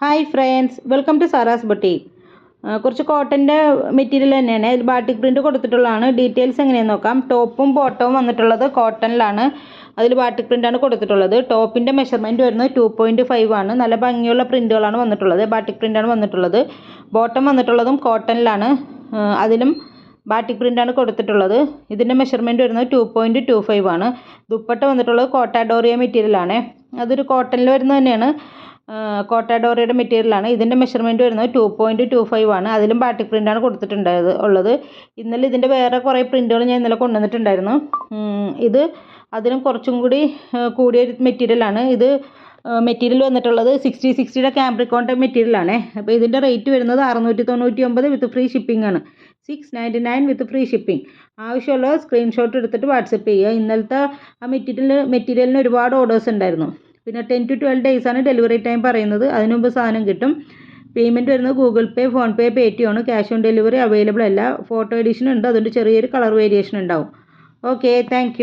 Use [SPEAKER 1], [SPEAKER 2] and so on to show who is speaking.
[SPEAKER 1] Hi friends, welcome to Sara's boutique. കുറച്ച് കോട്ടൻ്റെ material തന്നെയാണ്. ഇതിൽ ബാട്ടിക് പ്രിൻറ്റ് കൊടുത്തിട്ടുള്ളതാണ്. ഡീറ്റെയിൽസ് എങ്ങനെയാണെന്ന് നോക്കാം. ടോപ്പും ബോട്ടവും വന്നിട്ടുള്ളത് കോട്ടണിലാണ്. അതിൽ ബാട്ടിക് പ്രിൻ്റാണ് കൊടുത്തിട്ടുള്ളത്. ടോപ്പിൻ്റെ മെഷർമെൻറ്റ് വരുന്നത് 2.5 ആണ്. നല്ല ഭംഗിയുള്ള പ്രിൻറ്റുകളാണ് വന്നിട്ടുള്ളത്. ബാട്ടിക് പ്രിൻ്റാണ് വന്നിട്ടുള്ളത്. ബോട്ടം വന്നിട്ടുള്ളതും കോട്ടണിലാണ്. അതിലും ബാട്ടിക് പ്രിൻ്റാണ് കൊടുത്തിട്ടുള്ളത്. ഇതിൻ്റെ മെഷർമെൻറ്റ് വരുന്നത് 2.25 ആണ്. ദുപ്പട്ട വന്നിട്ടുള്ളത് കോട്ടാഡോറിയ മെറ്റീരിയലാണ്. അതൊരു കോട്ടണിൽ വരുന്നത് തന്നെയാണ്. കോട്ടാഡോറിയയുടെ മെറ്റീരിയലാണ്. ഇതിൻ്റെ മെഷർമെൻറ്റ് വരുന്നത് 2.25 ആണ്. അതിലും ബാട്ടിക് പ്രിൻ്റാണ് ഉള്ളത്. ഇന്നലെ ഇതിൻ്റെ വേറെ കുറേ പ്രിൻറ്റുകൾ ഞാൻ ഇന്നലെ കൊണ്ടുവന്നിട്ടുണ്ടായിരുന്നു. ഇത് അതിലും കുറച്ചും കൂടി കൂടിയ മെറ്റീരിയലാണ്. ഇത് മെറ്റീരിയൽ വന്നിട്ടുള്ളത് 60/60യുടെ ക്യാമ്പ്രിക്കോൺ മെറ്റീരിയലാണ്. അപ്പോൾ ഇതിൻ്റെ റേറ്റ് വരുന്നത് 699 വിത്ത് ഫ്രീ ഷിപ്പിംഗ് ആണ്. 699 വിത്ത് ഫ്രീ ഷിപ്പിംഗ്. ആവശ്യമുള്ള സ്ക്രീൻഷോട്ട് എടുത്തിട്ട് വാട്സപ്പ് ചെയ്യുക. ഇന്നലത്തെ ആ മെറ്റീരിയലിന് ഒരുപാട് ഓർഡേഴ്സ് ഉണ്ടായിരുന്നു. പിന്നെ 10 to 12 days ആണ് ഡെലിവറി ടൈം പറയുന്നത്. അതിനു മുമ്പ് സാധനം കിട്ടും. പേയ്മെൻറ്റ് വരുന്നത് ഗൂഗിൾ പേ, ഫോൺ പേ, പേടിഎം ആണ്. ക്യാഷ് ഓൺ ഡെലിവറി അവൈലബിൾ അല്ല. ഫോട്ടോ എഡിഷൻ ഉണ്ട്, അതുകൊണ്ട് ചെറിയൊരു കളർ വേരിയേഷൻ ഉണ്ടാവും. Okay, thank